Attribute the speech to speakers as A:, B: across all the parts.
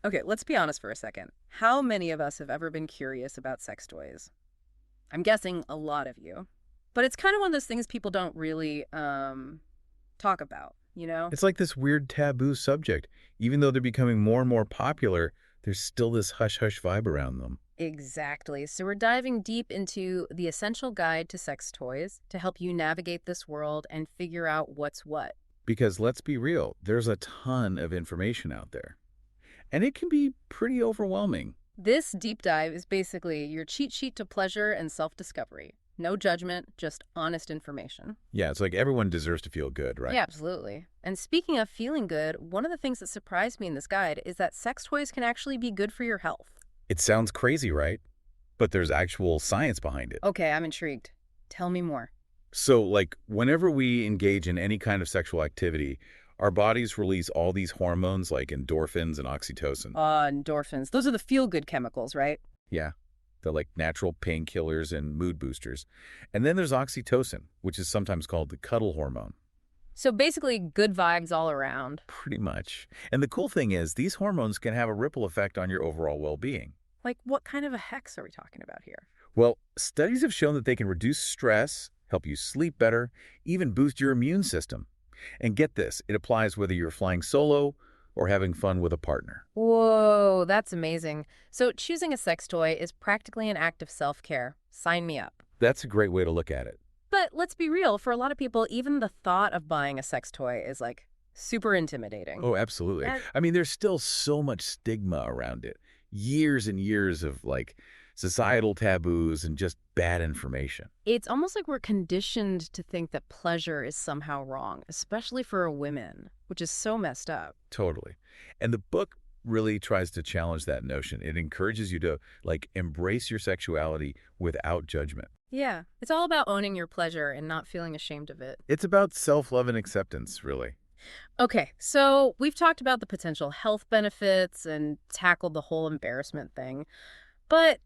A: Okay, let's be honest for a second. How many of us have ever been curious about sex toys? I'm guessing a lot of you. But it's kind of one of those things people don't really talk about, you know?
B: It's like this weird taboo subject. Even though they're becoming more and more popular, there's still this hush-hush vibe around them.
A: Exactly. So we're diving deep into the essential guide to sex toys to help you navigate this world and figure out what's what.
B: Because let's be real, there's a ton of information out there. And it can be pretty overwhelming.
A: This deep dive is basically your cheat sheet to pleasure and self-discovery. No judgment, just honest information.
B: Yeah, it's like everyone deserves to feel good, right?
A: Yeah, absolutely. And speaking of feeling good, one of the things that surprised me in this guide is that sex toys can actually be good for your health.
B: It sounds crazy, right? But there's actual science behind it.
A: Okay, I'm intrigued. Tell me more.
B: So, like, whenever we engage in any kind of sexual activity, our bodies release all these hormones like endorphins and oxytocin.
A: Endorphins. Those are the feel-good chemicals, right?
B: Yeah, they're like natural painkillers and mood boosters. And then there's oxytocin, which is sometimes called the cuddle hormone.
A: So basically, good vibes all around.
B: Pretty much. And the cool thing is, these hormones can have a ripple effect on your overall well-being.
A: Like, what kind of a hex are we talking about here?
B: Well, studies have shown that they can reduce stress, help you sleep better, even boost your immune system. And get this, it applies whether you're flying solo or having fun with a partner.
A: Whoa, that's amazing. So choosing a sex toy is practically an act of self-care. Sign me up.
B: That's a great way to look at it.
A: But let's be real, for a lot of people, even the thought of buying a sex toy is like super intimidating.
B: Oh, absolutely. I mean, there's still so much stigma around it. Years and years of like societal taboos and just bad information.
A: It's almost like we're conditioned to think that pleasure is somehow wrong, especially for women, which is so messed up.
B: Totally. And the book really tries to challenge that notion. It encourages you to like embrace your sexuality without judgment.
A: Yeah, it's all about owning your pleasure and not feeling ashamed of it.
B: It's about self-love and acceptance, really.
A: Okay, so we've talked about the potential health benefits and tackled the whole embarrassment thing. But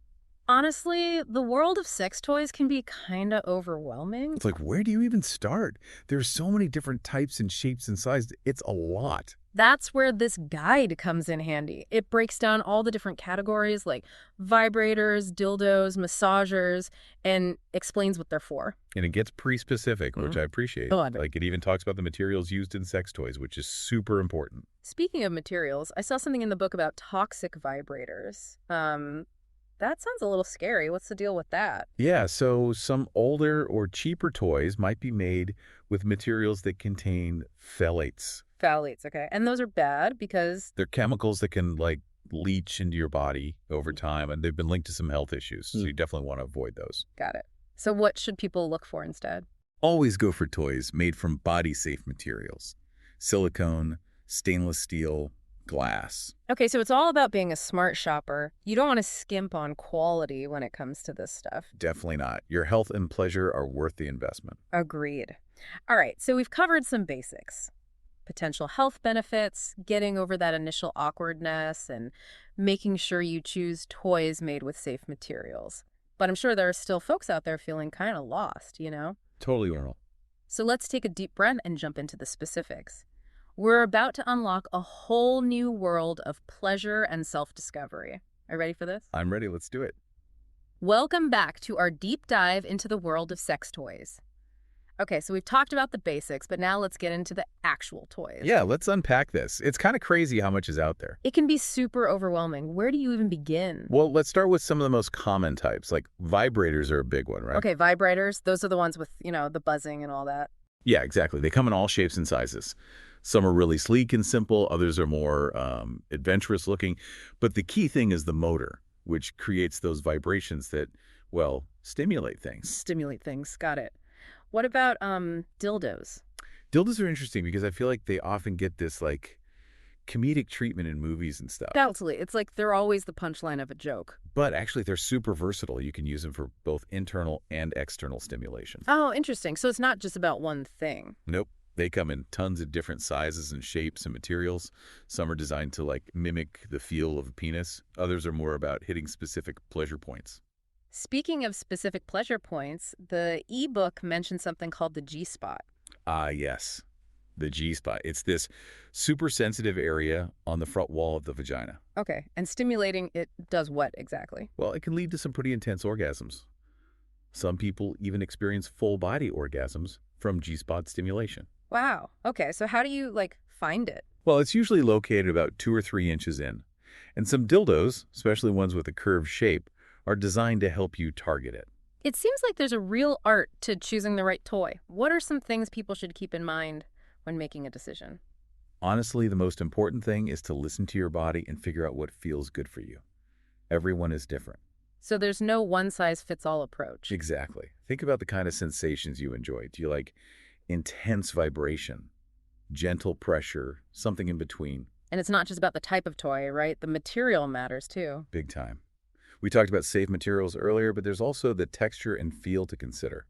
A: honestly, the world of sex toys can be kind of overwhelming.
B: It's like, where do you even start? There's so many different types and shapes and sizes. It's a lot.
A: That's where this guide comes in handy. It breaks down all the different categories like vibrators, dildos, massagers, and explains what they're for.
B: And it gets pretty specific, which I appreciate.
A: Oh, I bet.
B: Like, it even talks about the materials used in sex toys, which is super important.
A: Speaking of materials, I saw something in the book about toxic vibrators. That sounds a little scary. What's the deal with that?
B: Yeah, so some older or cheaper toys might be made with materials that contain phthalates.
A: Phthalates, okay. And those are bad because...
B: They're chemicals that can, like, leach into your body over time, and they've been linked to some health issues, so you definitely want to avoid those.
A: Got it. So what should people look for instead?
B: Always go for toys made from body-safe materials. Silicone, stainless steel, glass.
A: Okay, so it's all about being a smart shopper. You don't want to skimp on quality when it comes to this stuff.
B: Definitely not. Your health and pleasure are worth the investment.
A: Agreed. All right, so we've covered some basics. Potential health benefits, getting over that initial awkwardness, and making sure you choose toys made with safe materials. But I'm sure there are still folks out there feeling kind of lost, you know?
B: Totally normal.
A: So let's take a deep breath and jump into the specifics. We're about to unlock a whole new world of pleasure and self-discovery. Are you ready for this?
B: I'm ready. Let's do it.
A: Welcome back to our deep dive into the world of sex toys. Okay, so we've talked about the basics, but now let's get into the actual toys.
B: Yeah, let's unpack this. It's kind of crazy how much is out there.
A: It can be super overwhelming. Where do you even begin?
B: Well, let's start with some of the most common types, like vibrators are a big one, right?
A: Okay, vibrators, those are the ones with, the buzzing and all that.
B: Yeah, exactly. They come in all shapes and sizes. Some are really sleek and simple. Others are more adventurous looking. But the key thing is the motor, which creates those vibrations that, well, stimulate things.
A: Stimulate things. Got it. What about dildos?
B: Dildos are interesting because I feel like they often get this, like, comedic treatment in movies and stuff.
A: Absolutely. It's like they're always the punchline of a joke.
B: But actually, they're super versatile. You can use them for both internal and external stimulation.
A: Oh, interesting. So it's not just about one thing.
B: Nope. They come in tons of different sizes and shapes and materials. Some are designed to, like, mimic the feel of a penis. Others are more about hitting specific pleasure points.
A: Speaking of specific pleasure points, the ebook mentions something called the G-spot.
B: Ah, yes. The G-spot. It's this super sensitive area on the front wall of the vagina.
A: Okay, and stimulating it does what exactly?
B: Well, it can lead to some pretty intense orgasms. Some people even experience full-body orgasms from G-spot stimulation.
A: Wow. Okay, so how do you, like, find it?
B: Well, it's usually located about 2 or 3 inches in. And some dildos, especially ones with a curved shape, are designed to help you target it.
A: It seems like there's a real art to choosing the right toy. What are some things people should keep in mind when making a decision?
B: Honestly, the most important thing is to listen to your body and figure out what feels good for you. Everyone is different.
A: So there's no one-size-fits-all approach.
B: Exactly. Think about the kind of sensations you enjoy. Do you like intense vibration, gentle pressure, something in between?
A: And it's not just about the type of toy, right? The material matters too.
B: Big time. We talked about safe materials earlier, but there's also the texture and feel to consider.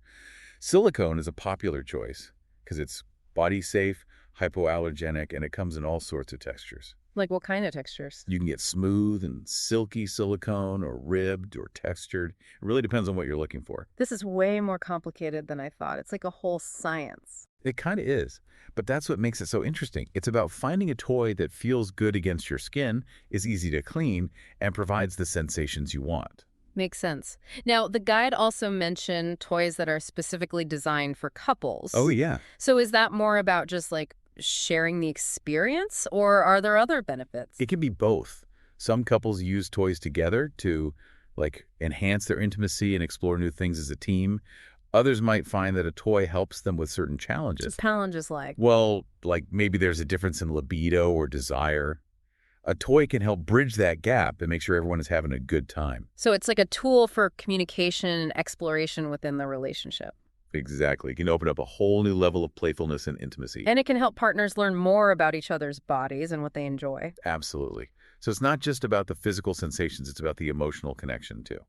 B: Silicone is a popular choice because it's body safe, hypoallergenic, and it comes in all sorts of textures.
A: Like what kind of textures?
B: You can get smooth and silky silicone or ribbed or textured. It really depends on what you're looking for.
A: This is way more complicated than I thought. It's like a whole science.
B: It kind of is, but that's what makes it so interesting. It's about finding a toy that feels good against your skin, is easy to clean, and provides the sensations you want.
A: Makes sense. Now, the guide also mentioned toys that are specifically designed for couples.
B: Oh, yeah.
A: So is that more about just like sharing the experience, or are there other benefits?
B: It can be both. Some couples use toys together to, like, enhance their intimacy and explore new things as a team. Others might find that a toy helps them with certain challenges.
A: Just challenges like?
B: Well, like maybe there's a difference in libido or desire. A toy can help bridge that gap and make sure everyone is having a good time.
A: So it's like a tool for communication and exploration within the relationship.
B: Exactly. It can open up a whole new level of playfulness and intimacy.
A: And it can help partners learn more about each other's bodies and what they enjoy.
B: Absolutely. So it's not just about the physical sensations, it's about the emotional connection too.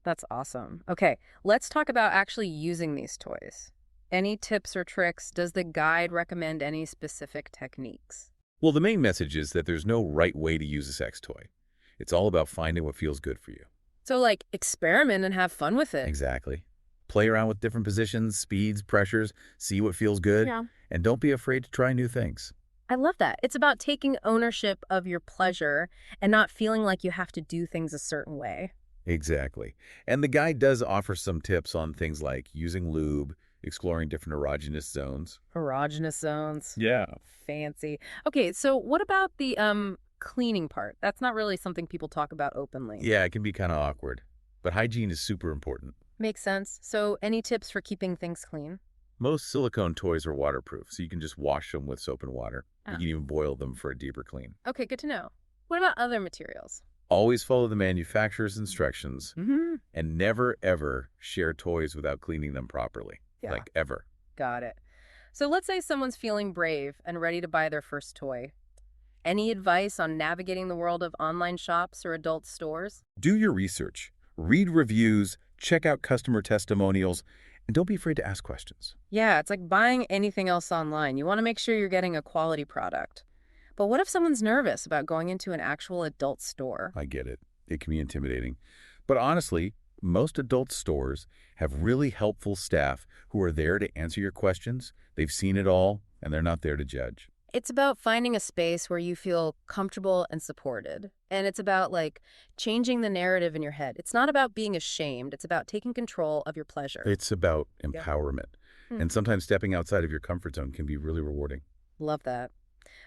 A: That's awesome. Okay, let's talk about actually using these toys. Any tips or tricks? Does the guide recommend any specific techniques?
B: Well, the main message is that there's no right way to use a sex toy. It's all about finding what feels good for you.
A: So, like, experiment and have fun with it.
B: Exactly. Play around with different positions, speeds, pressures, see what feels good,
A: Yeah.
B: and don't be afraid to try new things.
A: I love that. It's about taking ownership of your pleasure and not feeling like you have to do things a certain way.
B: Exactly. And the guide does offer some tips on things like using lube, exploring different erogenous zones.
A: Erogenous zones.
B: Yeah.
A: Fancy. Okay, so what about the cleaning part? That's not really something people talk about openly.
B: Yeah, it can be kind of awkward, but hygiene is super important.
A: Makes sense. So any tips for keeping things clean?
B: Most silicone toys are waterproof, so you can just wash them with soap and water. You
A: Ah.
B: can even boil them for a deeper clean.
A: Okay, good to know. What about other materials?
B: Always follow the manufacturer's instructions
A: Mm-hmm.
B: and never, ever share toys without cleaning them properly.
A: Yeah.
B: Like, ever.
A: Got it. So let's say someone's feeling brave and ready to buy their first toy. Any advice on navigating the world of online shops or adult stores?
B: Do your research. Read reviews, check out customer testimonials, and don't be afraid to ask questions.
A: Yeah, it's like buying anything else online. You want to make sure you're getting a quality product. But what if someone's nervous about going into an actual adult store?
B: I get it. It can be intimidating. But honestly, most adult stores have really helpful staff who are there to answer your questions. They've seen it all, and they're not there to judge.
A: It's about finding a space where you feel comfortable and supported. And it's about, like, changing the narrative in your head. It's not about being ashamed. It's about taking control of your pleasure.
B: It's about empowerment.
A: Hmm.
B: And sometimes stepping outside of your comfort zone can be really rewarding.
A: Love that.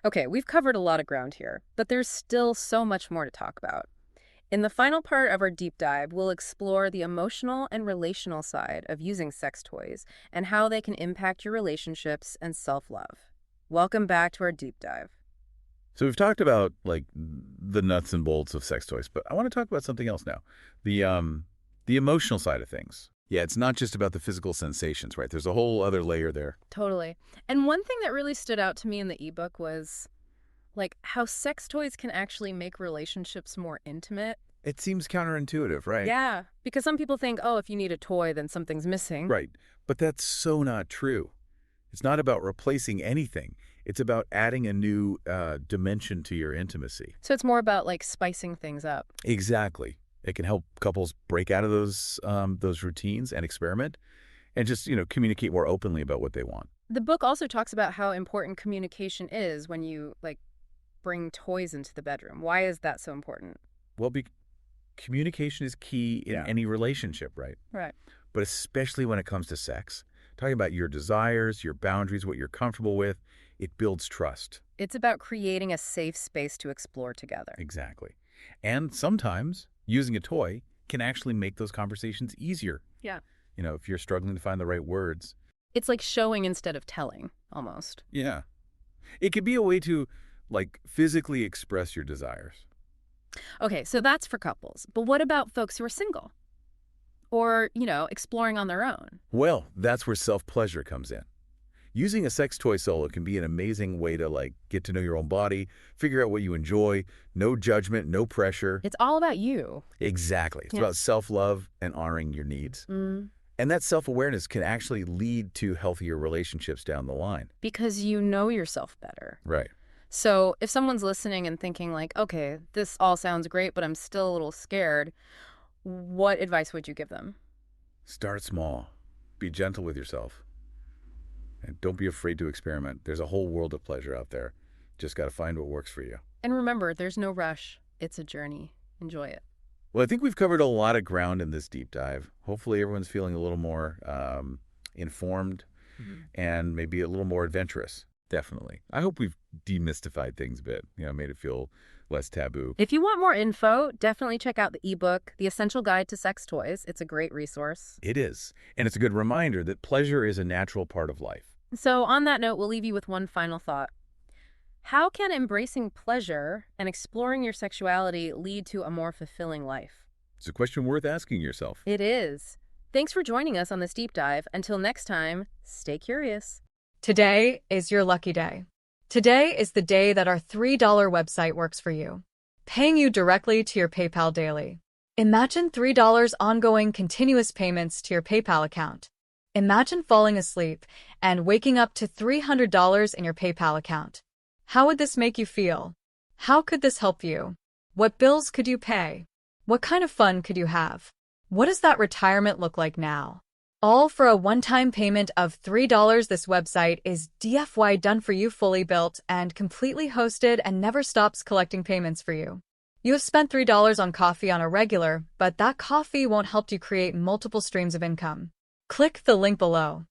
A: Okay, we've covered a lot of ground here, but there's still so much more to talk about. In the final part of our deep dive, we'll explore the emotional and relational side of using sex toys and how they can impact your relationships and self-love. Welcome back to our deep dive.
B: So we've talked about, like, the nuts and bolts of sex toys, but I want to talk about something else now. The emotional side of things. Yeah, it's not just about the physical sensations, right? There's a whole other layer there.
A: Totally. And one thing that really stood out to me in the ebook was, like, how sex toys can actually make relationships more intimate.
B: It seems counterintuitive, right?
A: Yeah, because some people think, oh, if you need a toy, then something's missing.
B: Right. But that's so not true. It's not about replacing anything. It's about adding a new dimension to your intimacy.
A: So it's more about, like, spicing things up.
B: Exactly. It can help couples break out of those routines and experiment and just, communicate more openly about what they want.
A: The book also talks about how important communication is when you, like, bring toys into the bedroom. Why is that so important?
B: Well, communication is key in any relationship, right?
A: Right.
B: But especially when it comes to sex. Talking about your desires, your boundaries, what you're comfortable with, it builds trust.
A: It's about creating a safe space to explore together.
B: Exactly. And sometimes using a toy can actually make those conversations easier.
A: Yeah.
B: If you're struggling to find the right words.
A: It's like showing instead of telling, almost.
B: Yeah. It could be a way to, like, physically express your desires.
A: Okay, so that's for couples. But what about folks who are single? Or, exploring on their own?
B: Well, that's where self-pleasure comes in. Using a sex toy solo can be an amazing way to, like, get to know your own body, figure out what you enjoy, no judgment, no pressure.
A: It's all about you.
B: Exactly. It's about self-love and honoring your needs. And that self-awareness can actually lead to healthier relationships down the line.
A: Because you know yourself better.
B: Right.
A: So if someone's listening and thinking like, okay, this all sounds great, but I'm still a little scared, what advice would you give them?
B: Start small. Be gentle with yourself. And don't be afraid to experiment. There's a whole world of pleasure out there. Just got to find what works for you.
A: And remember, there's no rush. It's a journey. Enjoy it.
B: Well, I think we've covered a lot of ground in this deep dive. Hopefully everyone's feeling a little more informed and maybe a little more adventurous. Definitely. I hope we've demystified things a bit, made it feel less taboo.
A: If you want more info, definitely check out the ebook, The Essential Guide to Sex Toys. It's a great resource.
B: It is. And it's a good reminder that pleasure is a natural part of life.
A: So on that note, we'll leave you with one final thought. How can embracing pleasure and exploring your sexuality lead to a more fulfilling life?
B: It's a question worth asking yourself.
A: It is. Thanks for joining us on this deep dive. Until next time, stay curious.
C: Today is your lucky day. Today is the day that our $3 website works for you, paying you directly to your PayPal daily. Imagine $3 ongoing continuous payments to your PayPal account. Imagine falling asleep and waking up to $300 in your PayPal account. How would this make you feel? How could this help you? What bills could you pay? What kind of fun could you have? What does that retirement look like now? All for a one-time payment of $3. This website is DFY done for you, fully built and completely hosted, and never stops collecting payments for you. You have spent $3 on coffee on a regular, but that coffee won't help you create multiple streams of income. Click the link below.